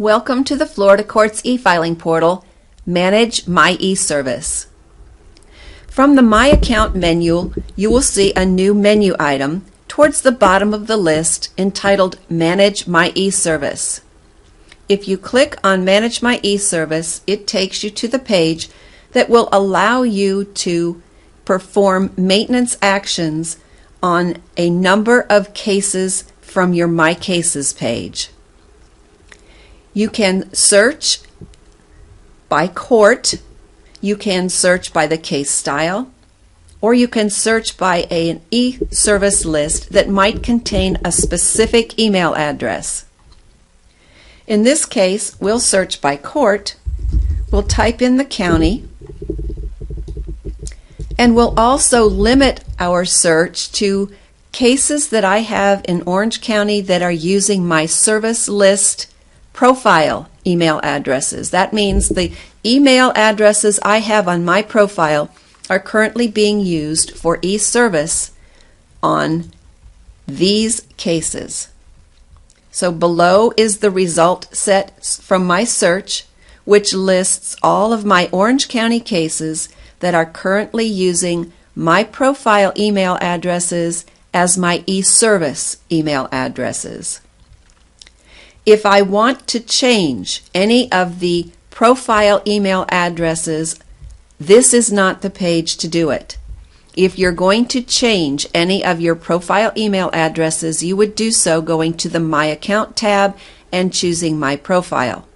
Welcome to the Florida Courts e-filing portal, Manage My eService. From the My Account menu, you will see a new menu item towards the bottom of the list entitled Manage My eService. If you click on Manage My eService, it takes you to the page that will allow you to perform maintenance actions on a number of cases from your My Cases page. You can search by court, you can search by the case style, or you can search by an e-service list that might contain a specific email address. In this case, we'll search by court, we'll type in the county, and we'll also limit our search to cases that I have in Orange County that are using my service list profile email addresses. That means the email addresses I have on my profile are currently being used for e-service on these cases. So below is the result set from my search, which lists all of my Orange County cases that are currently using my profile email addresses as my e-service email addresses. If I want to change any of the profile email addresses, this is not the page to do it. If you're going to change any of your profile email addresses, you would do so going to the My Account tab and choosing My Profile.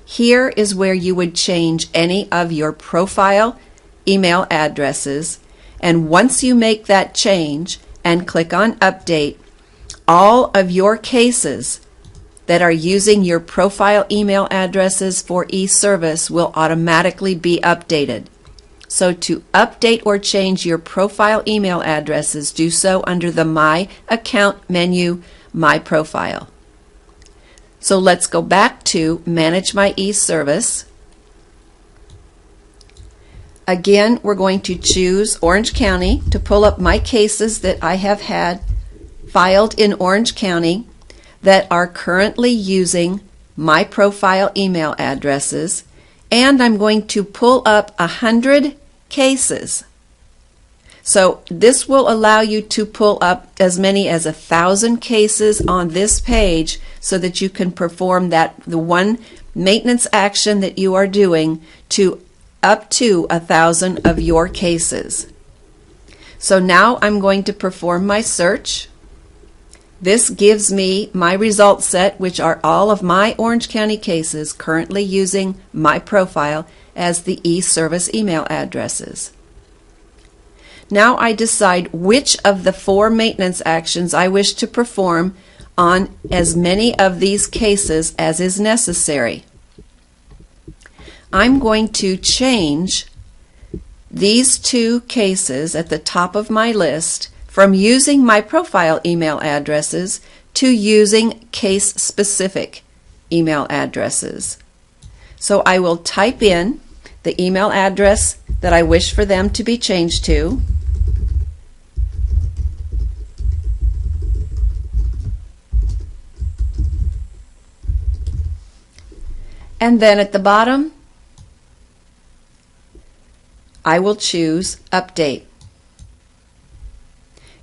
Here is where you would change any of your profile email addresses, and once you make that change and click on Update, all of your cases that are using your profile email addresses for e-service will automatically be updated. So to update or change your profile email addresses, do so under the My Account menu, My Profile. So let's go back to Manage My eService. Again, we're going to choose Orange County to pull up my cases that I have had filed in Orange County that are currently using my profile email addresses, and I'm going to pull up 100 cases. So this will allow you to pull up as many as 1,000 cases on this page so that you can perform the one maintenance action that you are doing to up to 1,000 of your cases. So now I'm going to perform my search. This gives me my result set, which are all of my Orange County cases currently using my profile as the e-service email addresses. Now I decide which of the 4 maintenance actions I wish to perform on as many of these cases as is necessary. I'm going to change these 2 cases at the top of my list from using my profile email addresses to using case-specific email addresses. So I will type in the email address that I wish for them to be changed to, and then at the bottom I will choose Update.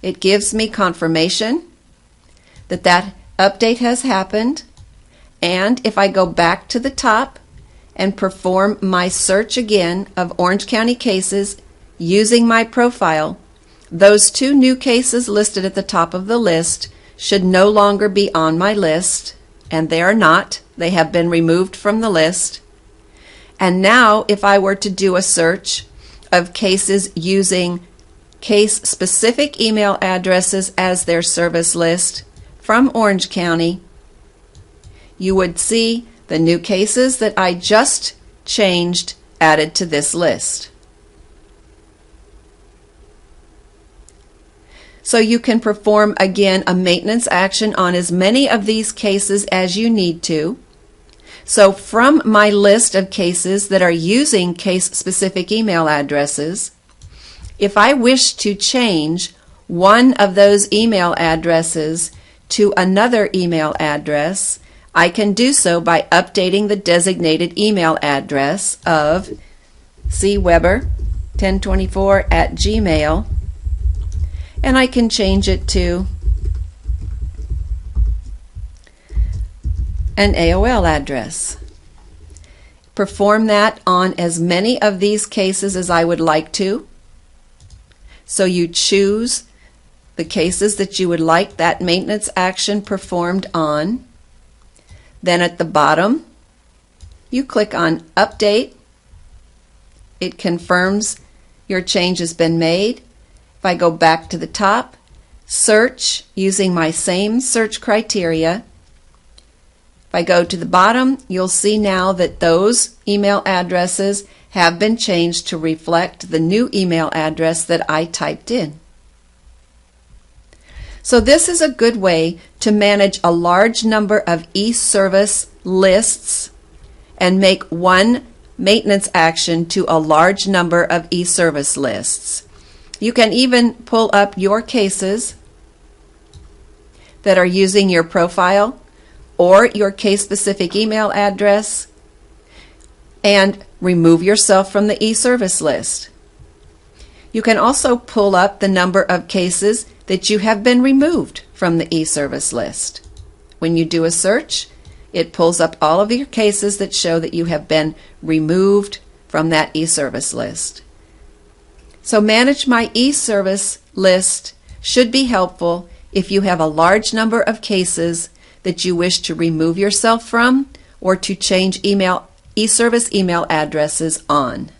It gives me confirmation that that update has happened, and if I go back to the top and perform my search again of Orange County cases using my profile, those 2 new cases listed at the top of the list should no longer be on my list, and they are not. They have been removed from the list. And now if I were to do a search of cases using case-specific email addresses as their service list from Orange County, you would see the new cases that I just changed added to this list. So you can perform again a maintenance action on as many of these cases as you need to. So from my list of cases that are using case-specific email addresses, if I wish to change one of those email addresses to another email address, I can do so by updating the designated email address of cweber1024@gmail, and I can change it to an AOL address. Perform that on as many of these cases as I would like to. So you choose the cases that you would like that maintenance action performed on. Then at the bottom, you click on Update. It confirms your change has been made. If I go back to the top, search using my same search criteria. If I go to the bottom, you'll see now that those email addresses have been changed to reflect the new email address that I typed in. So this is a good way to manage a large number of e-service lists and make one maintenance action to a large number of e-service lists. You can even pull up your cases that are using your profile or your case-specific email address and remove yourself from the e-service list. You can also pull up the number of cases that you have been removed from the e-service list. When you do a search, it pulls up all of your cases that show that you have been removed from that e-service list. So Manage My e-service list should be helpful if you have a large number of cases that you wish to remove yourself from or to change e-service email addresses on.